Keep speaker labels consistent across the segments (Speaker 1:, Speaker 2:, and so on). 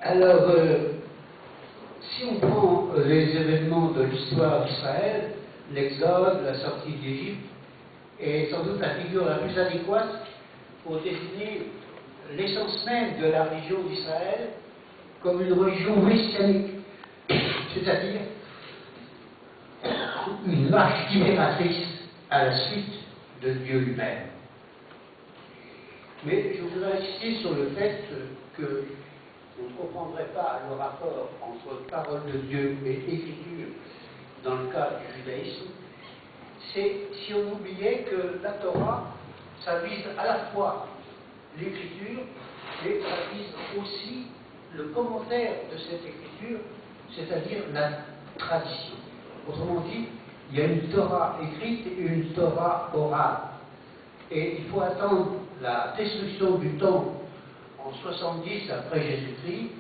Speaker 1: Alors, si on prend les événements de l'histoire d'Israël, l'Exode, la sortie d'Égypte, est sans doute la figure la plus adéquate pour définir l'essence même de la religion d'Israël comme une religion messianique, c'est-à-dire une marche libératrice à la suite de Dieu lui-même. Mais je voudrais insister sur le fait que on ne comprendrait pas le rapport entre parole de Dieu et écriture dans le cas du judaïsme, c'est si on oubliait que la Torah, ça vise à la fois l'écriture, mais ça vise aussi le commentaire de cette écriture, c'est-à-dire la tradition. Autrement dit, il y a une Torah écrite et une Torah orale. Et il faut attendre la destruction du temple en 70 après Jésus-Christ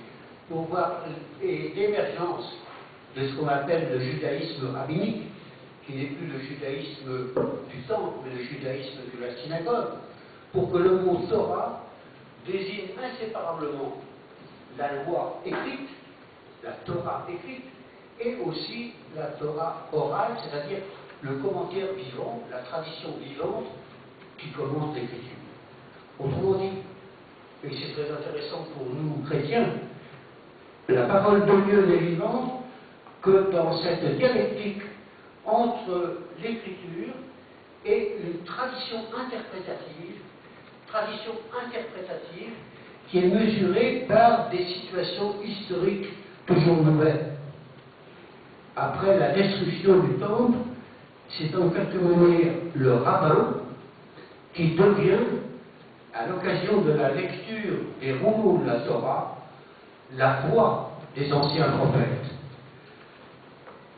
Speaker 1: pour voir l'émergence de ce qu'on appelle le judaïsme rabbinique, qui n'est plus le judaïsme du temple, mais le judaïsme de la synagogue, pour que le mot Torah désigne inséparablement la loi écrite, la Torah écrite, et aussi la Torah orale, c'est-à-dire le commentaire vivant, la tradition vivante qui commente l'écriture. Autrement dit, et c'est très intéressant pour nous chrétiens, la parole de Dieu n'est vivante que dans cette dialectique entre l'écriture et une tradition interprétative qui est mesurée par des situations historiques toujours nouvelles. Après la destruction du temple, c'est en quelque manière le rabbin qui devient, à l'occasion de la lecture des rouleaux de la Torah, la voix des anciens prophètes.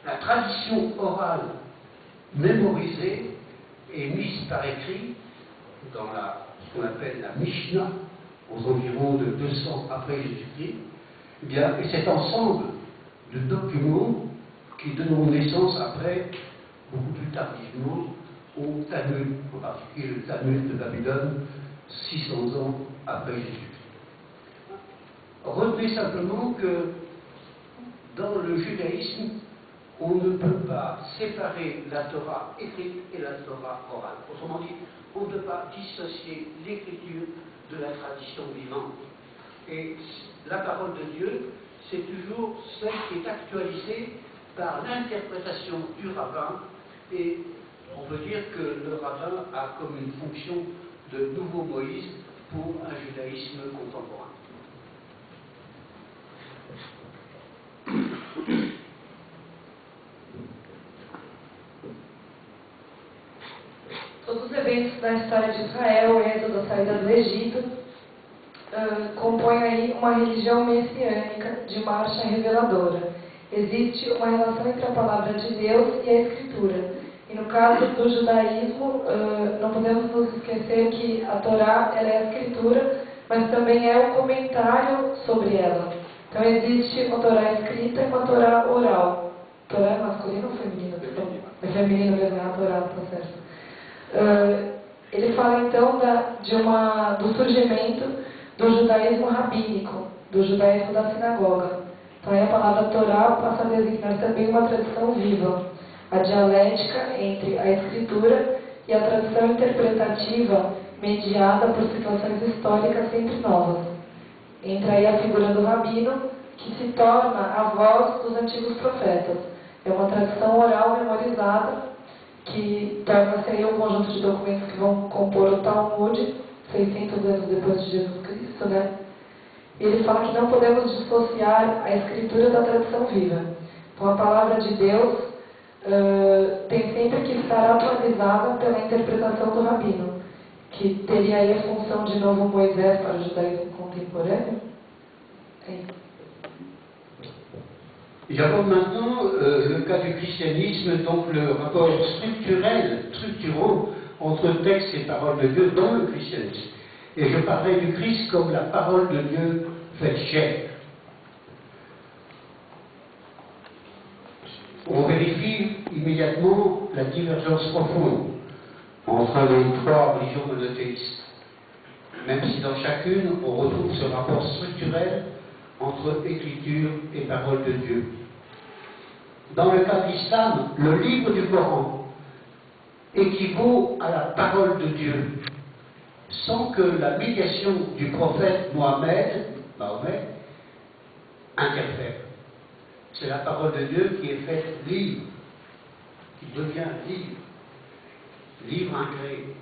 Speaker 1: La tradition orale mémorisée et mise par écrit dans ce qu'on appelle la Mishnah, aux environs de 200 après Jésus-Christ, et cet ensemble de documents qui donneront naissance après, beaucoup plus tardivement, au Talmud, en particulier le Talmud de Babylone, 600 ans après Jésus-Christ. Retenez simplement que dans le judaïsme, on ne peut pas séparer la Torah écrite et la Torah orale. Autrement dit, on ne peut pas dissocier l'écriture de la tradition vivante. Et la parole de Dieu, c'est toujours celle qui est actualisée par l'interprétation du rabbin, et on peut dire que le rabbin a comme une fonction de nouveau Moïse pour un judaïsme contemporain.
Speaker 2: Todos os eventos da história de Israel, o êxodo, a saída do Egito, compõem aí uma religião messiânica de marcha reveladora. Existe uma relação entre a palavra de Deus e a Escritura. E no caso do judaísmo, não podemos nos esquecer que a Torá ela é a Escritura, mas também é o comentário sobre ela. Então existe uma Torá escrita e uma Torá oral. Torá é masculino ou feminino? É feminino mesmo, é a Torá, tá certo. Ele fala então do surgimento do judaísmo rabínico, do judaísmo da sinagoga. Então aí a palavra Torá passa a designar também uma tradição viva, a dialética entre a escritura e a tradição interpretativa mediada por situações históricas sempre novas. Entra aí a figura do rabino, que se torna a voz dos antigos profetas. É uma tradição oral memorizada, que torna-se aí um conjunto de documentos que vão compor o Talmud, 600 anos depois de Jesus Cristo, né? Ele fala que não podemos dissociar a escritura da tradição viva. Então a palavra de Deus tem sempre que estar atualizada pela interpretação do rabino, que teria aí a função de novo Moisés para o judaísmo contemporâneo. É isso.
Speaker 1: J'aborde maintenant le cas du christianisme, donc le rapport structurant entre texte et parole de Dieu dans le christianisme. Et je parlerai du Christ comme la parole de Dieu faite chair. On vérifie immédiatement la divergence profonde entre les trois religions monothéistes, même si dans chacune on retrouve ce rapport structurel entre écriture et parole de Dieu. Dans le cas de l'islam, le livre du Coran équivaut à la parole de Dieu, sans que la médiation du prophète Mahomet interfère. C'est la parole de Dieu qui est faite livre, qui devient livre, livre incréé.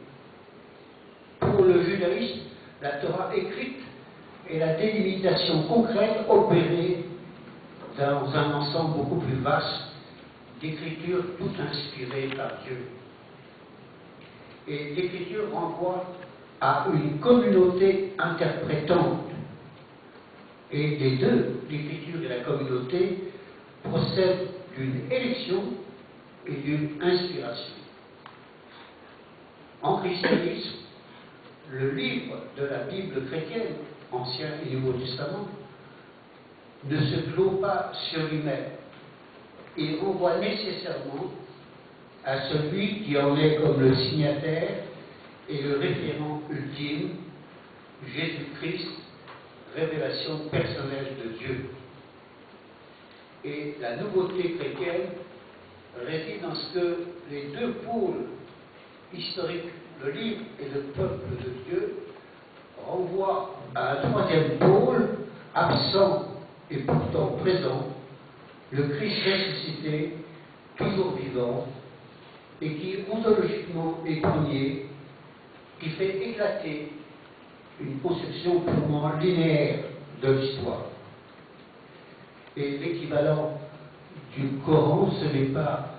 Speaker 1: Pour le judaïsme, la Torah écrite est la délimitation concrète opérée dans un ensemble beaucoup plus vaste d'écritures toutes inspirées par Dieu. Et l'écriture renvoie à une communauté interprétante. Et des deux, l'écriture et la communauté, procèdent d'une élection et d'une inspiration. En christianisme, le livre de la Bible chrétienne, Ancien et Nouveau Testament, ne se clôt pas sur lui-même. Il renvoie nécessairement à celui qui en est comme le signataire et le référent ultime, Jésus-Christ, révélation personnelle de Dieu. Et la nouveauté chrétienne réside dans ce que les deux pôles historiques, le livre et le peuple de Dieu, renvoient à un troisième pôle, absent et pourtant présent, le Christ ressuscité, toujours vivant, et qui ontologiquement est premier, qui fait éclater une conception purement linéaire de l'histoire. Et l'équivalent du Coran, ce n'est pas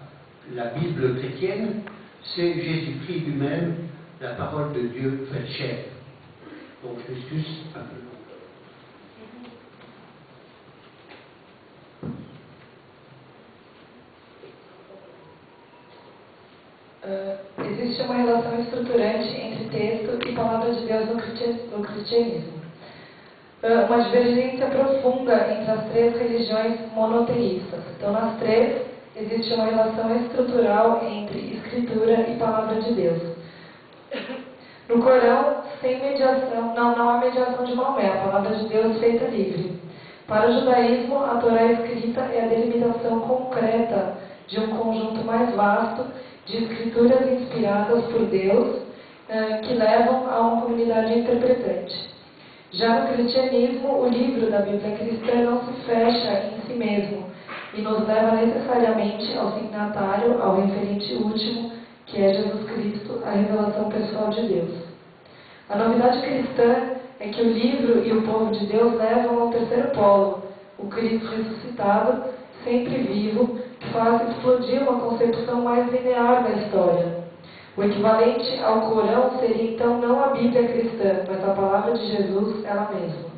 Speaker 1: la Bible chrétienne, c'est Jésus-Christ lui-même, la parole de Dieu faite chair. Donc je m'excuse un peu.
Speaker 2: Existe uma relação estruturante entre texto e palavra de Deus no cristianismo. Uma divergência profunda entre as três religiões monoteístas. Então, nas três, existe uma relação estrutural entre escritura e palavra de Deus. No Corão, sem mediação, não há mediação de Maomé, a palavra de Deus feita livre. Para o judaísmo, a Torá escrita é a delimitação concreta de um conjunto mais vasto de escrituras inspiradas por Deus, que levam a uma comunidade interpretante. Já no cristianismo, o livro da Bíblia cristã não se fecha em si mesmo e nos leva necessariamente ao signatário, ao referente último, que é Jesus Cristo, a revelação pessoal de Deus. A novidade cristã é que o livro e o povo de Deus levam ao terceiro polo, o Cristo ressuscitado, sempre vivo, que faz explodir uma concepção mais linear da história. O equivalente ao Corão seria então não a Bíblia cristã, mas a palavra de Jesus ela mesma.